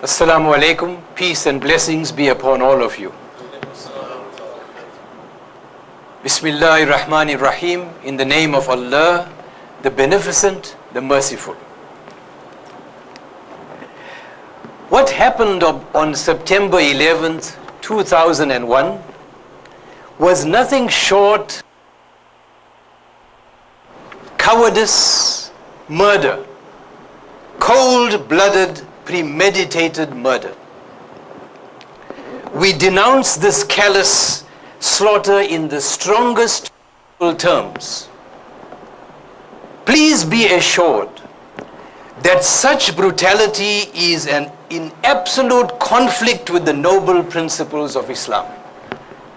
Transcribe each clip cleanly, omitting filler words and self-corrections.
Assalamu alaikum, peace and blessings be upon all of you. Bismillahir Rahmanir Rahim, in the name of Allah, the Beneficent, the Merciful. What happened on September 11th, 2001 was nothing short cowardice, murder, cold-blooded, premeditated murder. We denounce this callous slaughter in the strongest terms. Please be assured that such brutality is in absolute conflict with the noble principles of Islam.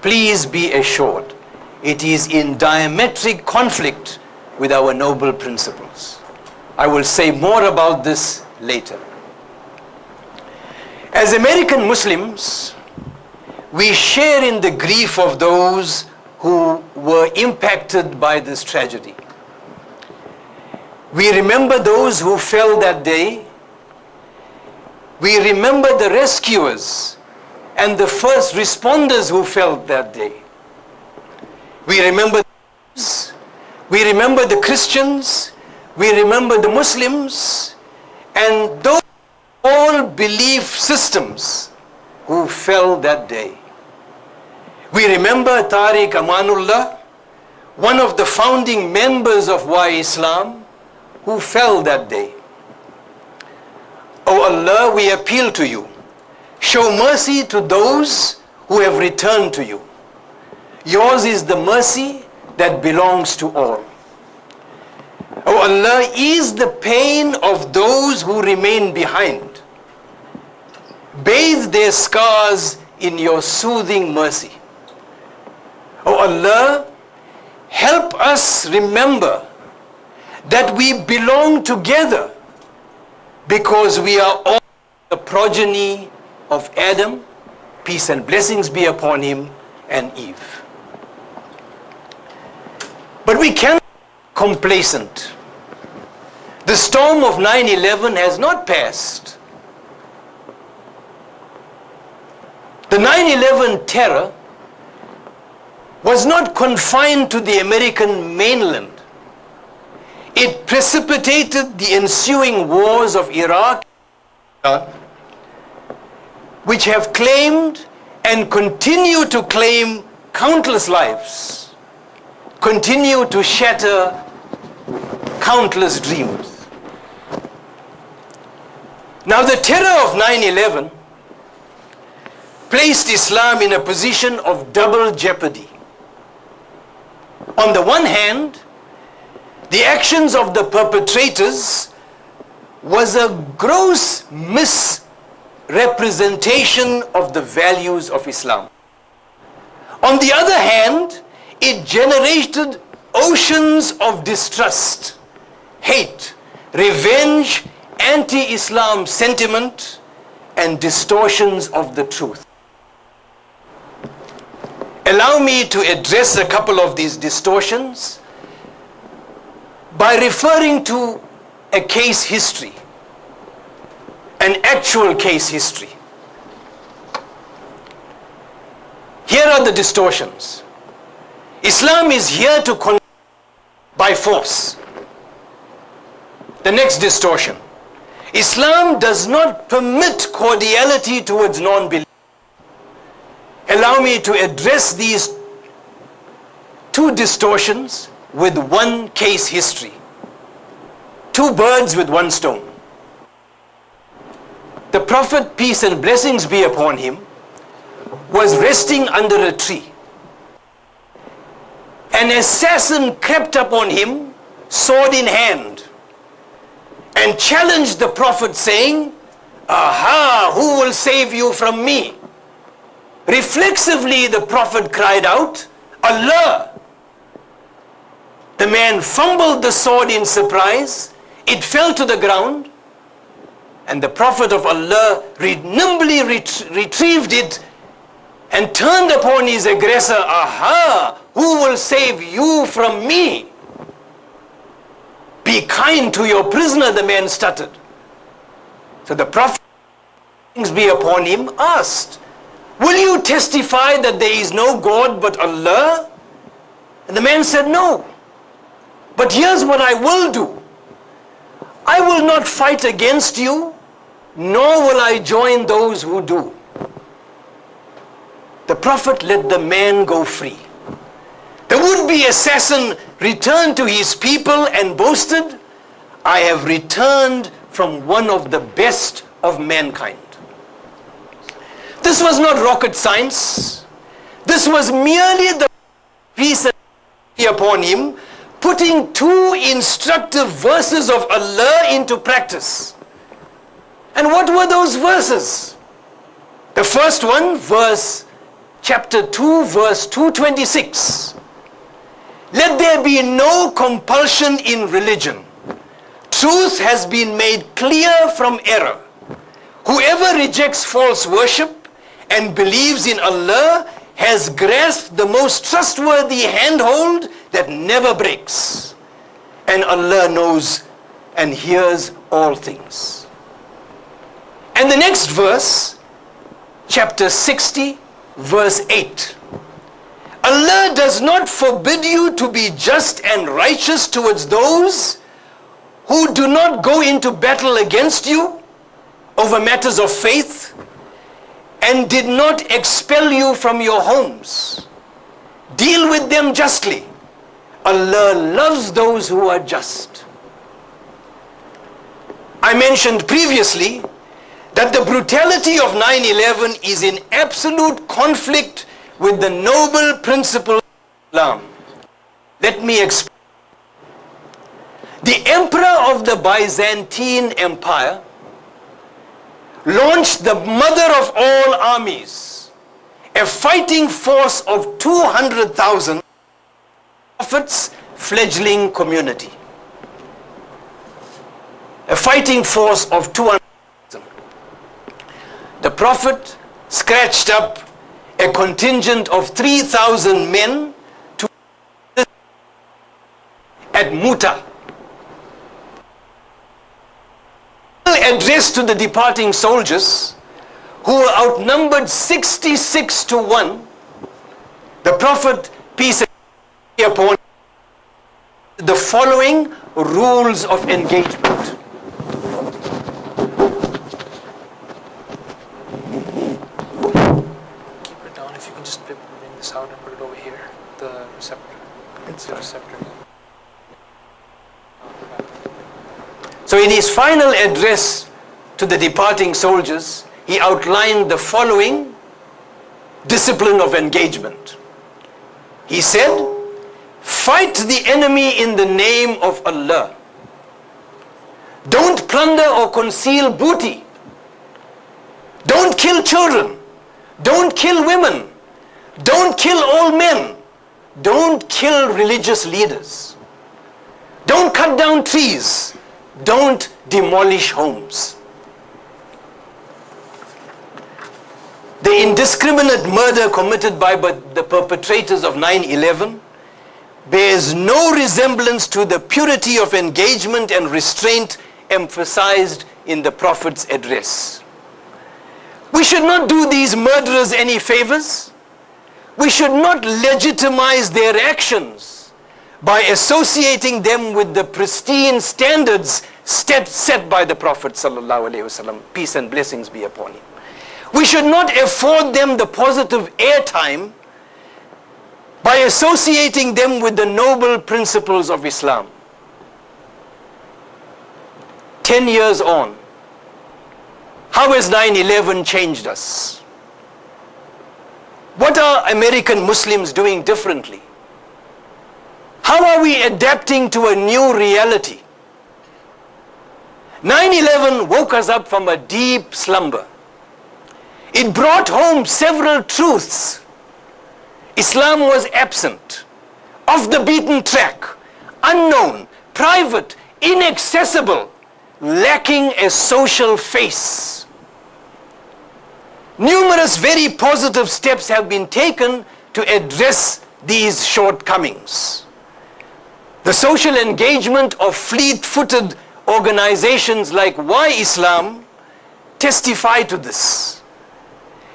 Please be assured it is in diametric conflict with our noble principles. I will say more about this later. As American Muslims, we share in the grief of those who were impacted by this tragedy. We remember those who fell that day. We remember the rescuers and the first responders who fell that day. We remember the Christians, we remember the Muslims, and those all belief systems who fell that day. We remember Tariq Amanullah, one of the founding members of WhyIslam, who fell that day. O Allah, we appeal to you. Show mercy to those who have returned to you. Yours is the mercy that belongs to all. O Allah, ease the pain of those who remain behind. Bathe their scars in your soothing mercy. O Allah, help us remember that we belong together because we are all the progeny of Adam, peace and blessings be upon him, and Eve. But we cannot be complacent. The storm of 9/11 has not passed. The 9/11 terror was not confined to the American mainland. It precipitated the ensuing wars of Iraq, which have claimed and continue to claim countless lives, continue to shatter countless dreams. Now, the terror of 9/11 placed Islam in a position of double jeopardy. On the one hand, the actions of the perpetrators was a gross misrepresentation of the values of Islam. On the other hand, it generated oceans of distrust, hate, revenge, anti-Islam sentiment, and distortions of the truth. Allow me to address a couple of these distortions by referring to a case history, an actual case history. Here are the distortions. Islam is here to control by force. The next distortion. Islam does not permit cordiality towards non-believers. Allow me to address these two distortions with one case history. Two birds with one stone. The Prophet, peace and blessings be upon him, was resting under a tree. An assassin crept upon him, sword in hand, and challenged the Prophet, saying, "Aha, who will save you from me?" Reflexively, the Prophet cried out, "Allah." The man fumbled the sword in surprise. It fell to the ground, and the Prophet of Allah nimbly retrieved it and turned upon his aggressor. Aha! Who will save you from me? Be kind to your prisoner, the man stuttered. So the Prophet, peace be upon him, asked, will you testify that there is no God but Allah? And the man said, no. But here's what I will do. I will not fight against you, nor will I join those who do. The Prophet let the man go free. The would-be assassin returned to his people and boasted, I have returned from one of the best of mankind. This was not rocket science. This was merely the peace upon him, putting two instructive verses of Allah into practice. And what were those verses? The first one, chapter 2, verse 226. Let there be no compulsion in religion. Truth has been made clear from error. Whoever rejects false worship and believes in Allah has grasped the most trustworthy handhold that never breaks. And Allah knows and hears all things. And the next verse, chapter 60, verse 8. Allah does not forbid you to be just and righteous towards those who do not go into battle against you over matters of faith and did not expel you from your homes. Deal with them justly. Allah loves those who are just. I mentioned previously that the brutality of 9/11 is in absolute conflict with the noble principle of Islam. Let me explain. The emperor of the Byzantine Empire launched the mother of all armies, a fighting force of 200,000, Prophet's fledgling community. A fighting force of 200,000. The Prophet scratched up a contingent of 3,000 men to at Muta. Addressed to the departing soldiers, who were outnumbered 66 to 1, the Prophet, peace be upon him, the following rules of engagement. Keep it down. If you can just bring this out and put it over here, the receptor. It's the receptor. So in his final address to the departing soldiers, he outlined the following discipline of engagement. He said, fight the enemy in the name of Allah. Don't plunder or conceal booty. Don't kill children. Don't kill women. Don't kill old men. Don't kill religious leaders. Don't cut down trees. Don't demolish homes. The indiscriminate murder committed by the perpetrators of 9/11 bears no resemblance to the purity of engagement and restraint emphasized in the Prophet's address. We should not do these murderers any favors. We should not legitimize their actions by associating them with the pristine standards set by the Prophet ﷺ, peace and blessings be upon him. We should not afford them the positive airtime by associating them with the noble principles of Islam. 10 years on, how has 9/11 changed us? What are American Muslims doing differently? How are we adapting to a new reality? 9/11 woke us up from a deep slumber. It brought home several truths. Islam was absent, off the beaten track, unknown, private, inaccessible, lacking a social face. Numerous very positive steps have been taken to address these shortcomings. The social engagement of fleet-footed organizations like WhyIslam testify to this.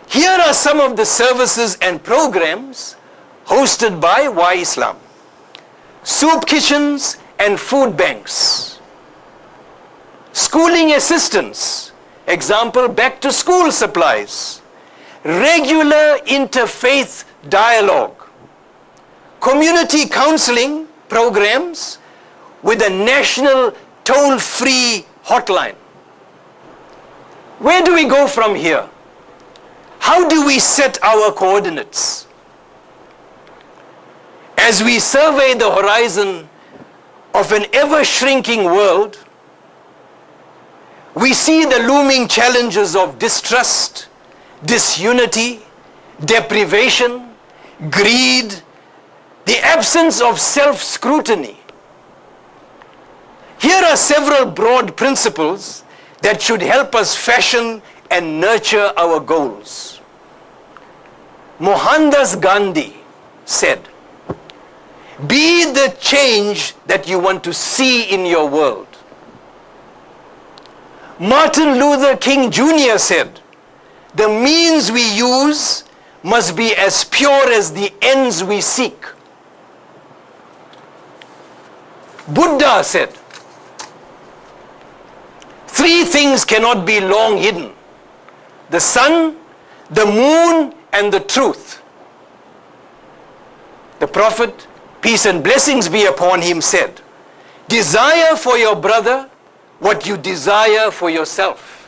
Here are some of the services and programs hosted by WhyIslam. Soup kitchens and food banks. Schooling assistance, example, back to school supplies. Regular interfaith dialogue. Community counseling programs with a national toll-free hotline. Where do we go from here? How do we set our coordinates? As we survey the horizon of an ever-shrinking world, we see the looming challenges of distrust, disunity, deprivation, greed, the absence of self-scrutiny. Here are several broad principles that should help us fashion and nurture our goals. Mohandas Gandhi said, "Be the change that you want to see in your world." Martin Luther King Jr. said, "The means we use must be as pure as the ends we seek." Buddha said, "Three things cannot be long hidden: the sun, the moon, and the truth." The Prophet, peace and blessings be upon him, said, "Desire for your brother what you desire for yourself."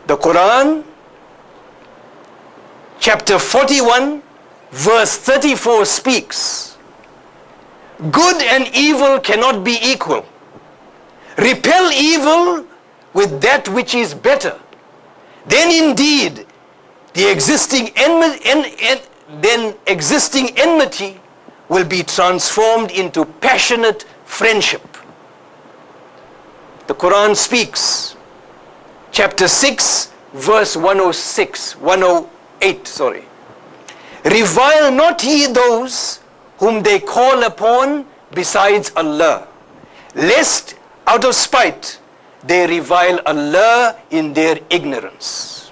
The Quran, chapter 41, verse 34 speaks, "Good and evil cannot be equal. Repel evil with that which is better. Then indeed the existing enmity will be transformed into passionate friendship." The Quran speaks, chapter 6, verse 108, "Revile not ye those whom they call upon besides Allah, lest out of spite they revile Allah in their ignorance."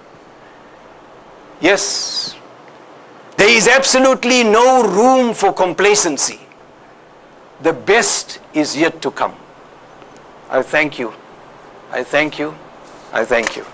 Yes, there is absolutely no room for complacency. The best is yet to come. I thank you. I thank you. I thank you.